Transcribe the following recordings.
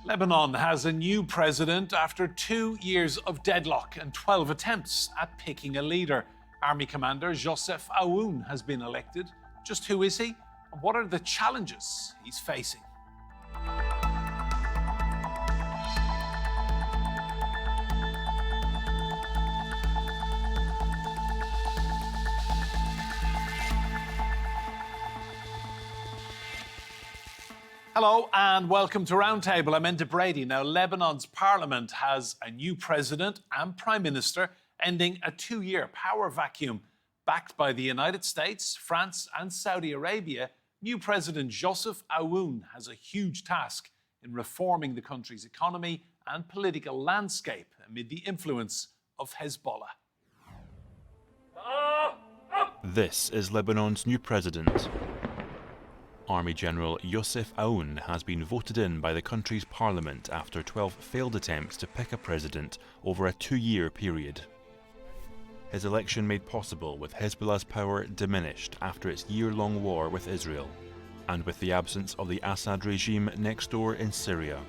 Lebanon has a new president after 2 years of deadlock and 12 attempts at picking a leader. Army Commander Joseph Aoun has been elected. Just who is he? And what are the challenges he's facing? Hello and welcome to Roundtable. I'm Enda Brady. Now, Lebanon's parliament has a new president and prime minister, ending a 2-year power vacuum. Backed by the United States, France and Saudi Arabia, new President Joseph Aoun has a huge task in reforming the country's economy and political landscape amid the influence of Hezbollah. This is Lebanon's new president. Army General Joseph Aoun has been voted in by the country's parliament after 12 failed attempts to pick a president over a 2-year period. His election made possible with Hezbollah's power diminished after its year-long war with Israel, and with the absence of the Assad regime next door in Syria.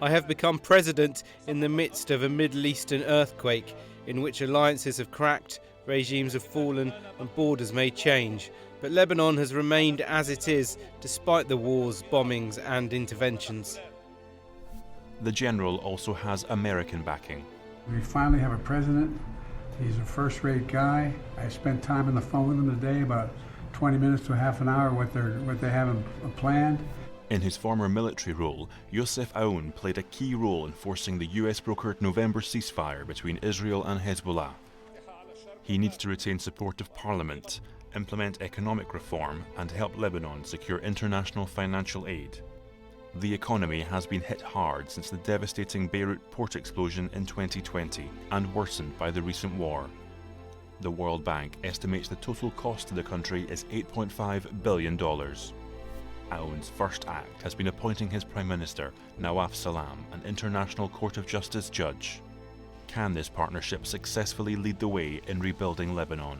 I have become president in the midst of a Middle Eastern earthquake in which alliances have cracked, regimes have fallen and borders may change. But Lebanon has remained as it is, despite the wars, bombings and interventions. The general also has American backing. We finally have a president. He's a first-rate guy. I spent time on the phone with him today, about 20 minutes to half an hour, what they have planned. In his former military role, Joseph Aoun played a key role in forcing the US-brokered November ceasefire between Israel and Hezbollah. He needs to retain support of Parliament, implement economic reform and help Lebanon secure international financial aid. The economy has been hit hard since the devastating Beirut port explosion in 2020 and worsened by the recent war. The World Bank estimates the total cost to the country is $8.5 billion. Aoun's first act has been appointing his Prime Minister, Nawaf Salam, an International Court of Justice judge. Can this partnership successfully lead the way in rebuilding Lebanon?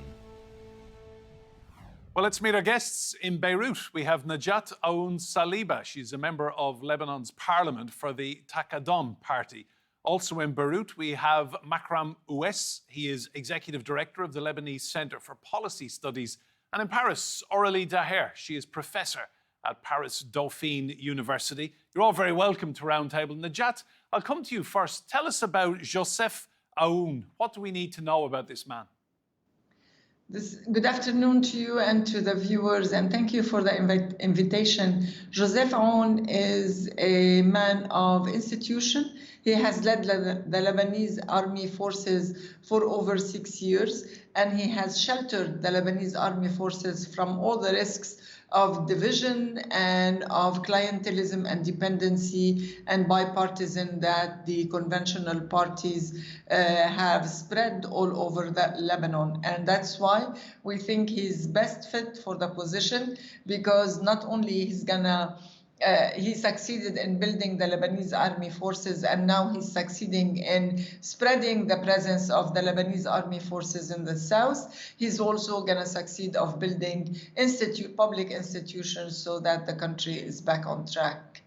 Well, let's meet our guests in Beirut. We have Najat Aoun Saliba. She's a member of Lebanon's parliament for the Taqadum party. Also in Beirut, we have Makram Ouaiss. He is executive director of the Lebanese Center for Policy Studies. And in Paris, Aurelie. She is professor at Paris-Dauphine University. You're all very welcome to Roundtable. Najat, I'll come to you first. Tell us about Joseph Aoun. What do we need to know about this man? Good afternoon to you and to the viewers, and thank you for the invitation. Joseph Aoun is a man of institution. He has led the Lebanese army forces for over 6 years, and he has sheltered the Lebanese army forces from all the risks of division and of clientelism and dependency and bipartisan that the conventional parties have spread all over Lebanon. And that's why we think he's best fit for the position, because not only he succeeded in building the Lebanese army forces, and now he's succeeding in spreading the presence of the Lebanese army forces in the south. He's also going to succeed of building public institutions so that the country is back on track.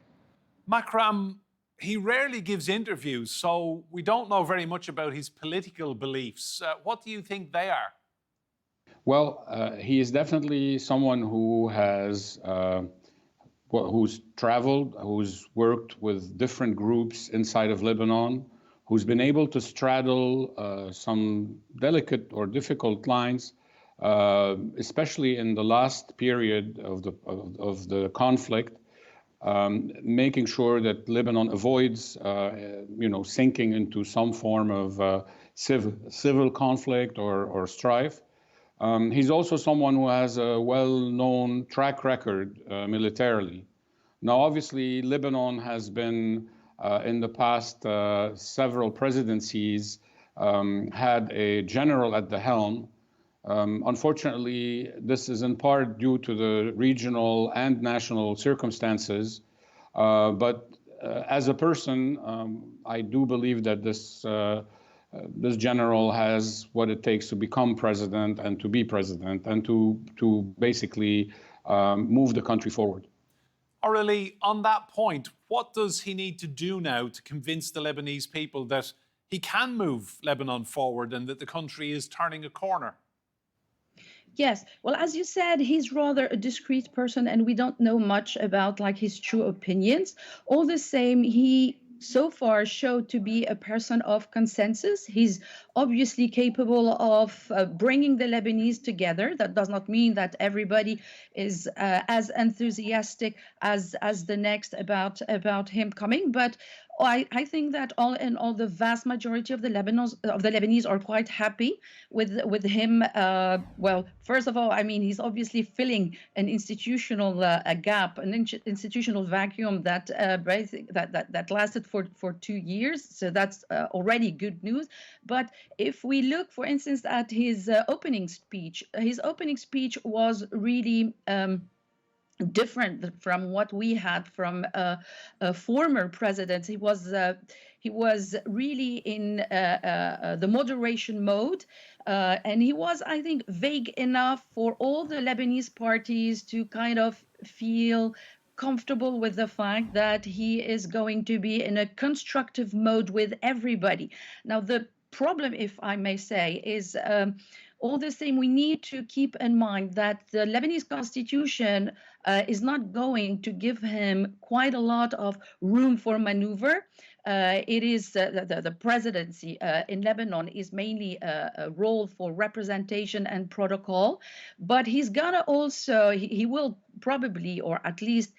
Makram, he rarely gives interviews, so we don't know very much about his political beliefs. What do you think they are? Well, he is definitely someone who has who's traveled, who's worked with different groups inside of Lebanon, who's been able to straddle some delicate or difficult lines, especially in the last period of the conflict, making sure that Lebanon avoids, sinking into some form of civil conflict or strife. He's also someone who has a well-known track record militarily. Now, obviously, Lebanon has been, in the past several presidencies, had a general at the helm. Unfortunately, this is in part due to the regional and national circumstances. But as a person, I do believe that this general has what it takes to become president and to be president and to basically move the country forward. Aurelie, on that point, what does he need to do now to convince the Lebanese people that he can move Lebanon forward and that the country is turning a corner? Yes. Well, as you said, he's rather a discreet person and we don't know much about like his true opinions. All the same, he so far showed to be a person of consensus. He's obviously capable of bringing the Lebanese together. That does not mean that everybody is as enthusiastic as the next about him coming, but I think that all in all, the vast majority of the Lebanese are quite happy with him. Well, first of all, I mean, he's obviously filling an institutional a gap, an institutional vacuum that that lasted for 2 years. So that's already good news. But if we look, for instance, at his opening speech was really different from what we had from former presidents. He was really in the moderation mode, and he was, I think, vague enough for all the Lebanese parties to kind of feel comfortable with the fact that he is going to be in a constructive mode with everybody. Now, the problem, if I may say, is all the same, we need to keep in mind that the Lebanese constitution is not going to give him quite a lot of room for maneuver. It is the presidency in Lebanon is mainly a role for representation and protocol, but he's gonna also, he will probably, or at least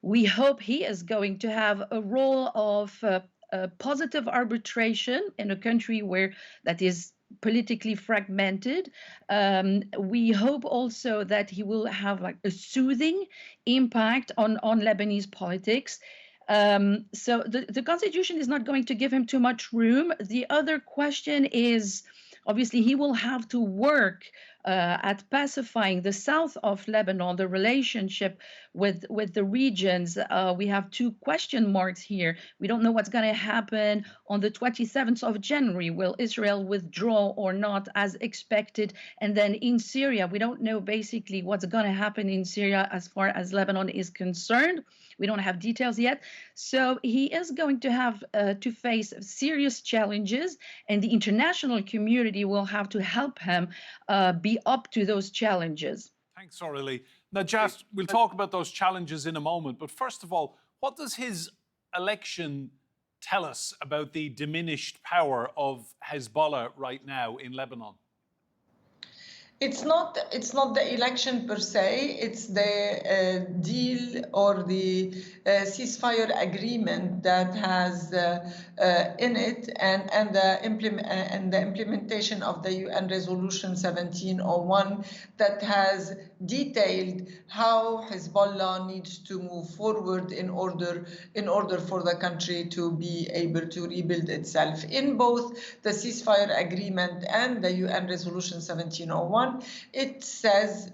we hope he is going to have a role of positive arbitration in a country where that is politically fragmented. We hope also that he will have like a soothing impact on Lebanese politics. So the constitution is not going to give him too much room. The other question is, obviously, he will have to work at pacifying the south of Lebanon, the relationship with the regions. We have 2 question marks here. We don't know what's going to happen on the 27th of January. Will Israel withdraw or not as expected? And then in Syria, we don't know basically what's going to happen in Syria as far as Lebanon is concerned. We don't have details yet. So he is going to have to face serious challenges, and the international community will have to help him be up to those challenges. Thanks, Aurelie. Najat, we'll talk about those challenges in a moment. But first of all, what does his election tell us about the diminished power of Hezbollah right now in Lebanon? It's not the election per se. It's the deal or the ceasefire agreement that has in it and the implementation of the UN Resolution 1701 that has detailed how Hezbollah needs to move forward in order for the country to be able to rebuild itself. In both the ceasefire agreement and the UN Resolution 1701, it says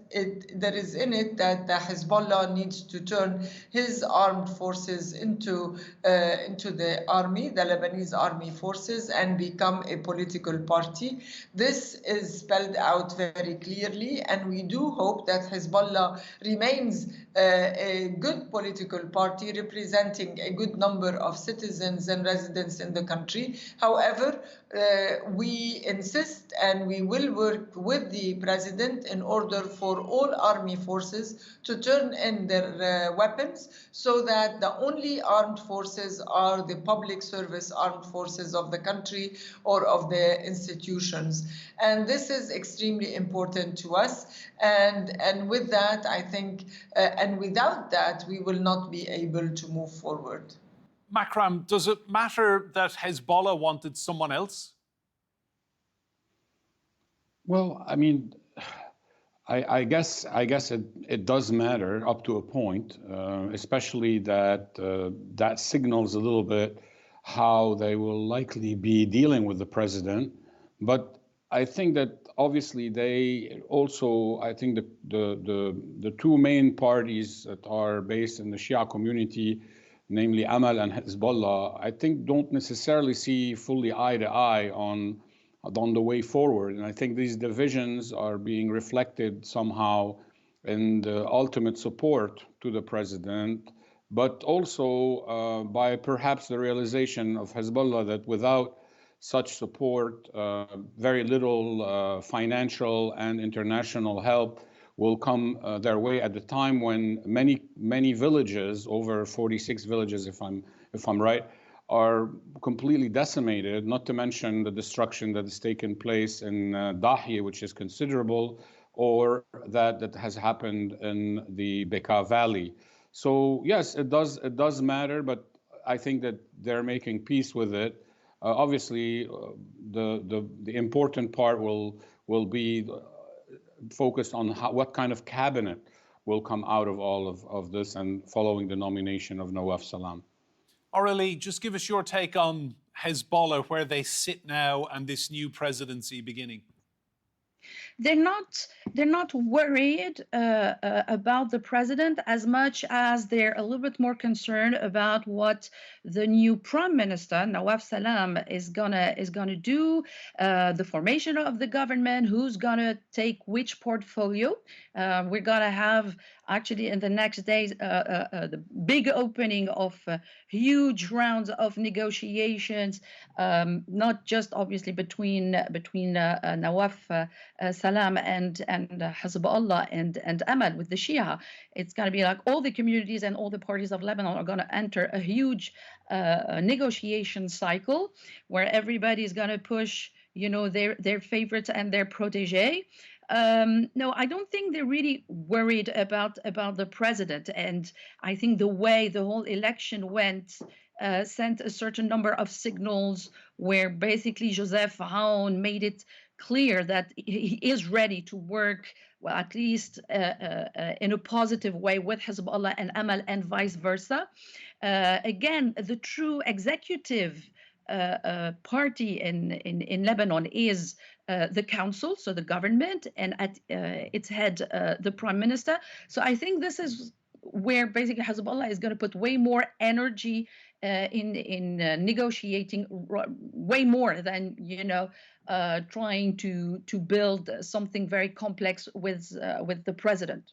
there is in it that the Hezbollah needs to turn his armed forces into the army, the Lebanese army forces, and become a political party. This is spelled out very clearly, and we do hope that Hezbollah remains a good political party representing a good number of citizens and residents in the country. However, we insist and we will work with the president in order for all army forces to turn in their weapons so that the only armed forces are the public service armed forces of the country or of the institutions. And this is extremely important to us. And with that, I think, and without that, we will not be able to move forward. Makram, does it matter that Hezbollah wanted someone else? Well, I mean, I guess it does matter up to a point, especially that that signals a little bit how they will likely be dealing with the president. But I think that obviously they also, I think the 2 main parties that are based in the Shia community, namely Amal and Hezbollah, I think don't necessarily see fully eye to eye on the way forward. And I think these divisions are being reflected somehow in the ultimate support to the president but also by perhaps the realization of Hezbollah that without such support, very little financial and international help will come their way at the time when many villages, over 46 villages if I'm right, are completely decimated, not to mention the destruction that has taken place in Dahiya, which is considerable, or that has happened in the Bekaa Valley. So yes, it does matter, but I think that they're making peace with it. Obviously, the important part will be focused on what kind of cabinet will come out of all of this and following the nomination of Nawaf Salam. Aurelie, just give us your take on Hezbollah, where they sit now and this new presidency beginning. They're not worried about the president as much as they're a little bit more concerned about what the new prime minister Nawaf Salam is gonna do, the formation of the government, who's gonna take which portfolio. We're gonna have actually in the next days the big opening of huge rounds of negotiations, not just obviously between Nawaf Salam and Hezbollah and Amal with the Shia. It's going to be like all the communities and all the parties of Lebanon are going to enter a huge negotiation cycle where everybody is going to push, their favorites and their protege. No, I don't think they're really worried about the president. And I think the way the whole election went sent a certain number of signals where basically Joseph Aoun made it clear that he is ready to work, well, at least in a positive way with Hezbollah and Amal and vice versa. Again, the true executive party in Lebanon is the council, so the government, and at its head, the prime minister. So I think this is where basically Hezbollah is going to put way more energy in negotiating, way more than trying to build something very complex with the president.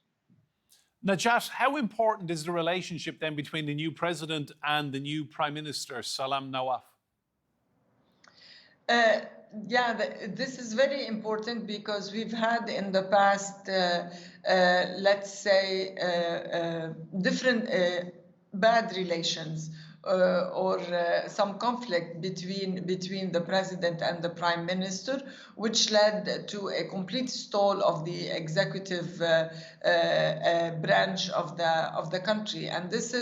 Najat, how important is the relationship then between the new president and the new prime minister, Salam Nawaf? This is very important because we've had in the past, let's say, different bad relations or some conflict between the president and the prime minister, which led to a complete stall of the executive branch of the country, and this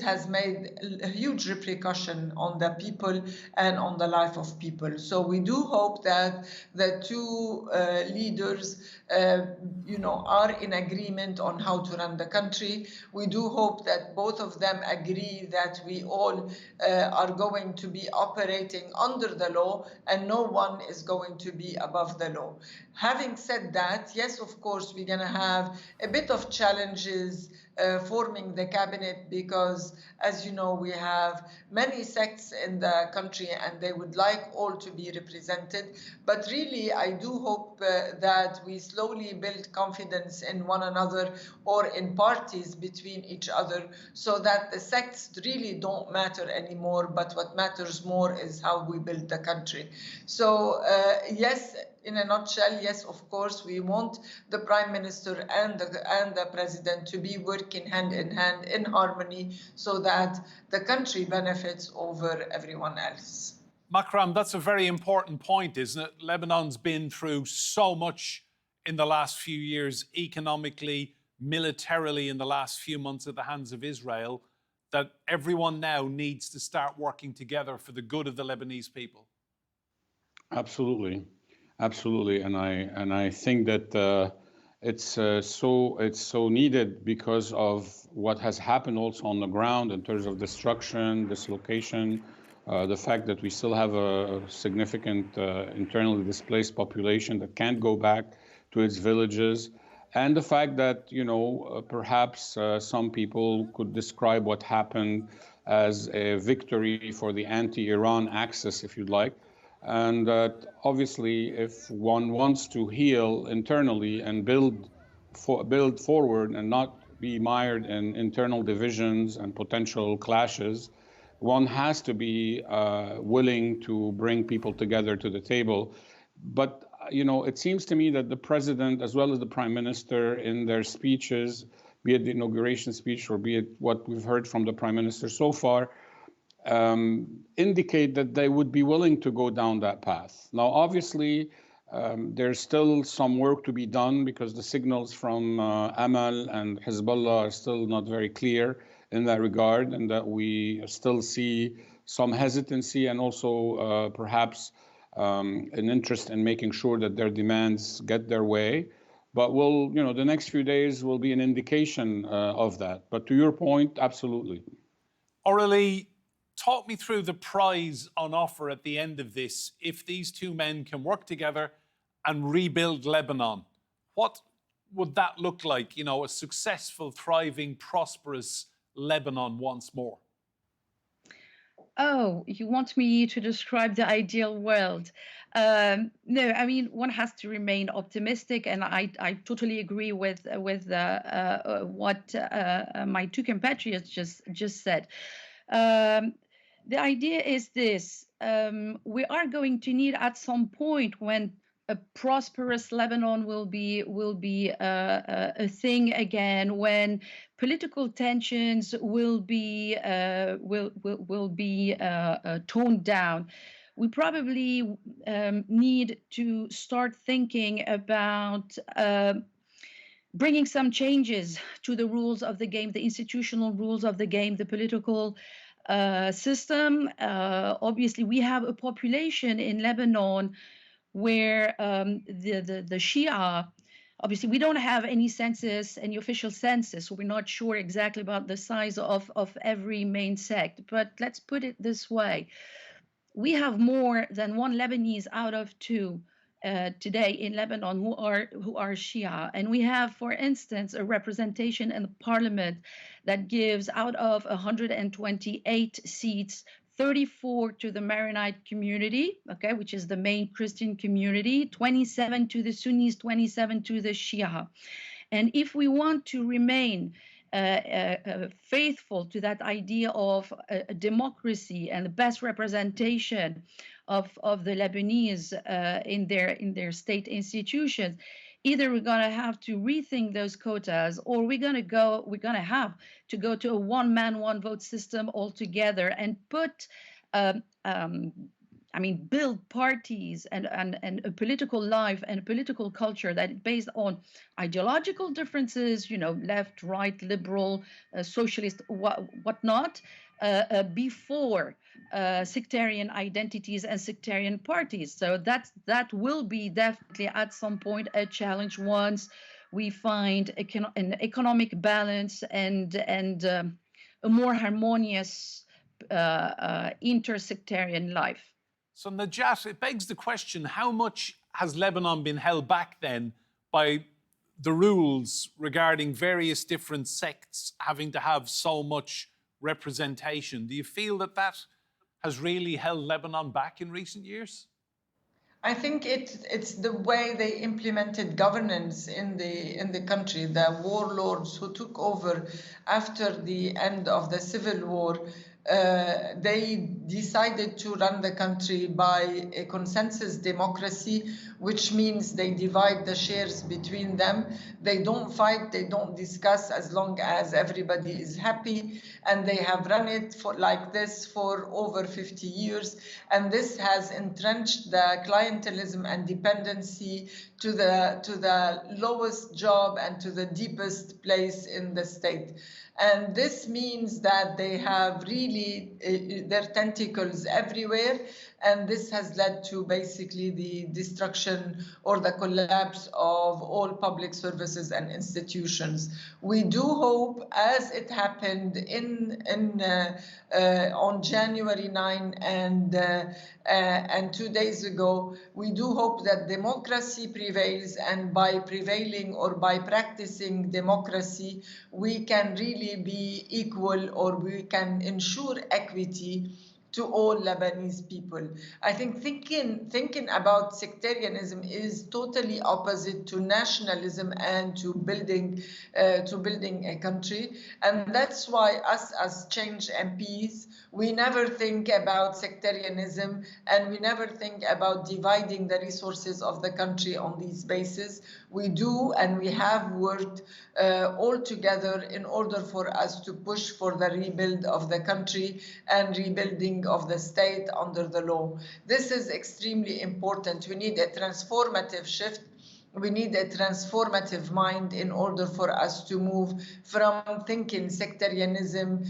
has made a huge repercussion on the people and on the life of people. So we do hope that the two leaders are in agreement on how to run the country. We do hope that both of them agree that we all are going to be operating under the law and no one is going to be above the law. Having said that, yes, of course, we're going to have a bit of challenges forming the cabinet because, as you know, we have many sects in the country and they would like all to be represented. But really, I do hope that we slowly build confidence in one another or in parties between each other so that the sects really don't matter anymore, but what matters more is how we build the country. So, yes, in a nutshell, yes, of course, we want the prime minister and the president to be working hand in hand in harmony so that the country benefits over everyone else. Makram, that's a very important point, isn't it? Lebanon's been through so much in the last few years, economically, militarily, in the last few months at the hands of Israel, that everyone now needs to start working together for the good of the Lebanese people. Absolutely. Absolutely, and I think that it's so needed because of what has happened also on the ground in terms of destruction, dislocation, the fact that we still have a significant internally displaced population that can't go back to its villages, and the fact that perhaps some people could describe what happened as a victory for the anti-Iran axis, if you'd like. And that obviously, if one wants to heal internally and build forward and not be mired in internal divisions and potential clashes, one has to be willing to bring people together to the table. But, it seems to me that the president, as well as the prime minister, in their speeches, be it the inauguration speech or be it what we've heard from the prime minister so far, indicate that they would be willing to go down that path. Now, obviously, there's still some work to be done because the signals from Amal and Hezbollah are still not very clear in that regard, and that we still see some hesitancy and also perhaps an interest in making sure that their demands get their way. But the next few days will be an indication of that. But to your point, absolutely. Aurelie, talk me through the prize on offer at the end of this if these two men can work together and rebuild Lebanon. What would that look like? A successful, thriving, prosperous Lebanon once more. Oh, you want me to describe the ideal world? No, I mean, one has to remain optimistic, and I totally agree with what my two compatriots just said. The idea is this: we are going to need at some point when a prosperous Lebanon will be a thing again, when political tensions will be toned down. We probably need to start thinking about bringing some changes to the rules of the game, the institutional rules of the game, the political system. Obviously, we have a population in Lebanon where the Shia, obviously we don't have any census, any official census, so we're not sure exactly about the size of every main sect. But let's put it this way. We have more than one Lebanese out of two today in Lebanon who are Shia. And we have, for instance, a representation in the parliament that gives out of 128 seats, 34 to the Maronite community, okay, which is the main Christian community, 27 to the Sunnis, 27 to the Shia. And if we want to remain faithful to that idea of a democracy and the best representation of the Lebanese in their state institutions, either we're going to have to rethink those quotas, or we're going to have to go to a one-man, one-vote system altogether and put, build parties and a political life and a political culture that is based on ideological differences, left, right, liberal, socialist, whatnot, before sectarian identities and sectarian parties. So that will be definitely at some point a challenge once we find an economic balance and a more harmonious intersectarian life. So Najat, it begs the question, how much has Lebanon been held back then by the rules regarding various different sects having to have so much representation? Do you feel that has really held Lebanon back in recent years? I think it's the way they implemented governance in the country. The warlords who took over after the end of the civil war, they decided to run the country by a consensus democracy, which means they divide the shares between them. They don't fight, they don't discuss, as long as everybody is happy. And they have run it like this for over 50 years. And this has entrenched the clientelism and dependency to the lowest job and to the deepest place in the state. And this means that they have really their tentacles everywhere. And this has led to basically the destruction or the collapse of all public services and institutions. We do hope, as it happened on January 9 and 2 days ago, we do hope that democracy prevails, and by prevailing or by practicing democracy, we can really be equal, or we can ensure equity to all Lebanese people. I think thinking about sectarianism is totally opposite to nationalism and to building a country. And that's why us as Change MPs, we never think about sectarianism and we never think about dividing the resources of the country on these bases. We do, and we have worked all together in order for us to push for the rebuild of the country and rebuilding of the state under the law. This is extremely important. We need a transformative shift. We need a transformative mind in order for us to move from thinking sectarianism,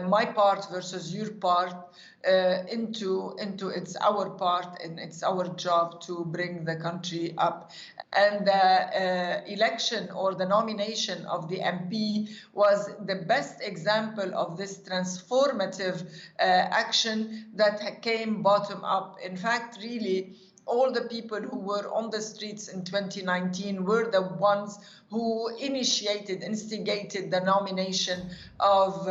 my part versus your part, into it's our part and it's our job to bring the country up. And the election or the nomination of the MP was the best example of this transformative action that came bottom up. In fact, really, all the people who were on the streets in 2019 were the ones who instigated the nomination of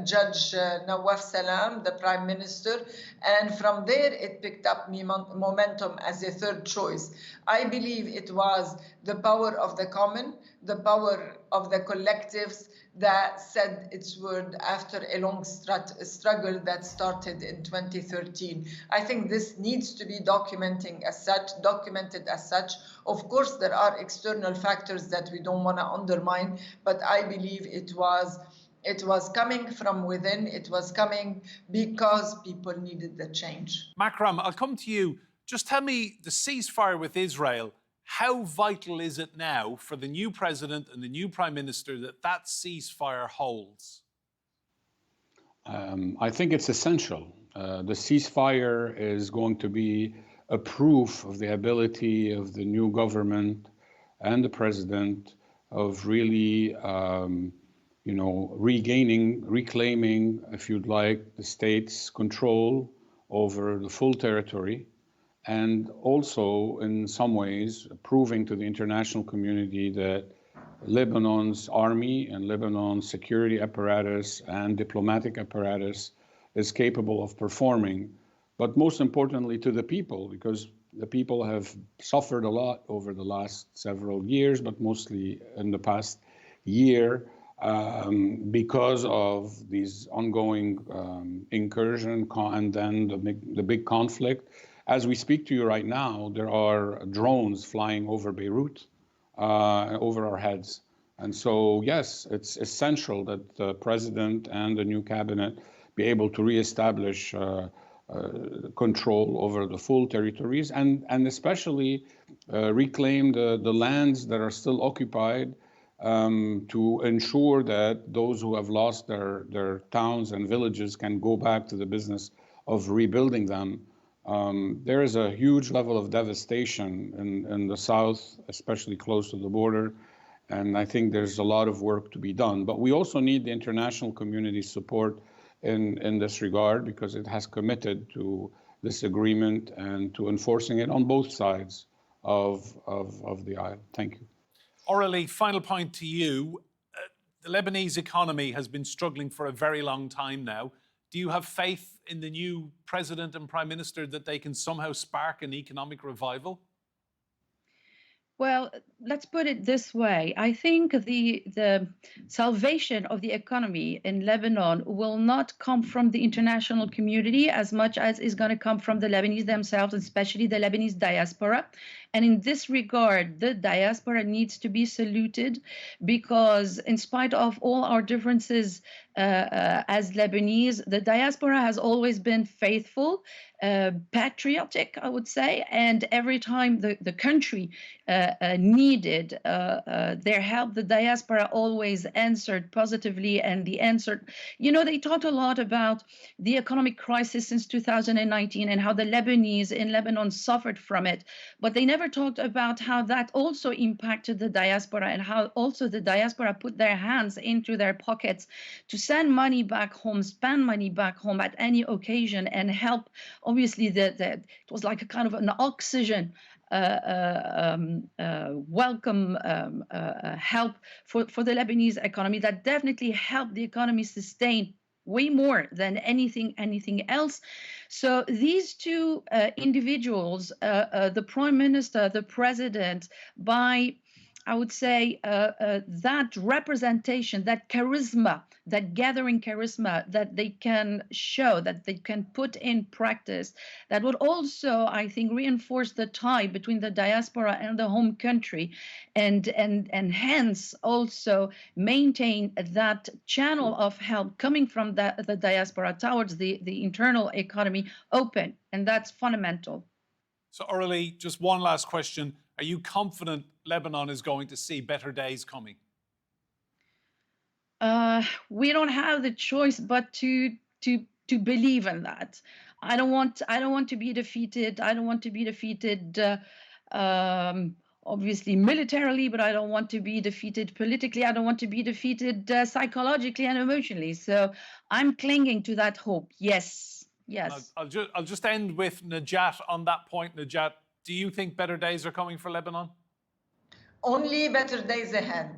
Judge Nawaf Salam, the Prime Minister, and from there it picked up momentum as a third choice. I believe it was the power of the common, the power of the collectives that said its word after a long struggle that started in 2013. I think this needs to be documented as such. Of course, there are external factors that we don't want to undermine, but I believe it was coming from within. It was coming because people needed the change. Makram, I'll come to you. Just tell me, the ceasefire with Israel, how vital is it now for the new president and the new prime minister that ceasefire holds? I think it's essential. The ceasefire is going to be a proof of the ability of the new government and the president of really, reclaiming, if you'd like, the state's control over the full territory, and also, in some ways, proving to the international community that Lebanon's army and Lebanon's security apparatus and diplomatic apparatus is capable of performing, but most importantly to the people, because the people have suffered a lot over the last several years, but mostly in the past year, because of these ongoing incursion and then the big conflict. As we speak to you right now, there are drones flying over Beirut, over our heads. And so, yes, it's essential that the president and the new cabinet be able to reestablish control over the full territories and especially reclaim the lands that are still occupied, to ensure that those who have lost their towns and villages can go back to the business of rebuilding them. There is a huge level of devastation in the south, especially close to the border, and I think there's a lot of work to be done. But we also need the international community's support in this regard, because it has committed to this agreement and to enforcing it on both sides of the aisle. Thank you. Aurelie, final point to you. The Lebanese economy has been struggling for a very long time now. Do you have faith in the new president and prime minister that they can somehow spark an economic revival? Well, let's put it this way. I think the salvation of the economy in Lebanon will not come from the international community as much as is going to come from the Lebanese themselves, especially the Lebanese diaspora. And in this regard, the diaspora needs to be saluted, because in spite of all our differences as Lebanese, the diaspora has always been faithful, patriotic, I would say, and every time the country needed their help, the diaspora always answered positively. And the answer, they talked a lot about the economic crisis since 2019 and how the Lebanese in Lebanon suffered from it, but they never talked about how that also impacted the diaspora and how also the diaspora put their hands into their pockets to send money back home, spend money back home at any occasion, and help. Obviously, it was like a kind of an oxygen welcome help for the Lebanese economy that definitely helped the economy sustain way more than anything else. So these two individuals, the prime minister, the president, by I would say that representation, that charisma, that gathering charisma that they can show, that they can put in practice, that would also, I think, reinforce the tie between the diaspora and the home country, and hence also maintain that channel of help coming from the diaspora towards the internal economy open, and that's fundamental. So, Aurelie, just one last question. Are you confident Lebanon is going to see better days coming? We don't have the choice but to believe in that. I don't want to be defeated. I don't want to be defeated obviously militarily, but I don't want to be defeated politically. I don't want to be defeated psychologically and emotionally. So I'm clinging to that hope. Yes. Yes. I'll just end with Najat on that point. Najat, do you think better days are coming for Lebanon? Only better days ahead.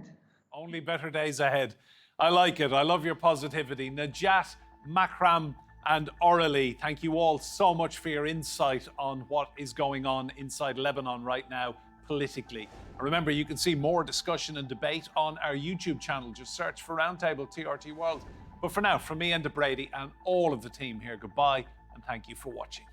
Only better days ahead. I like it. I love your positivity. Najat, Makram, and Aurelie, thank you all so much for your insight on what is going on inside Lebanon right now politically. And remember, you can see more discussion and debate on our YouTube channel. Just search for Roundtable TRT World. But for now, from me, Enda Brady, and all of the team here, goodbye and thank you for watching.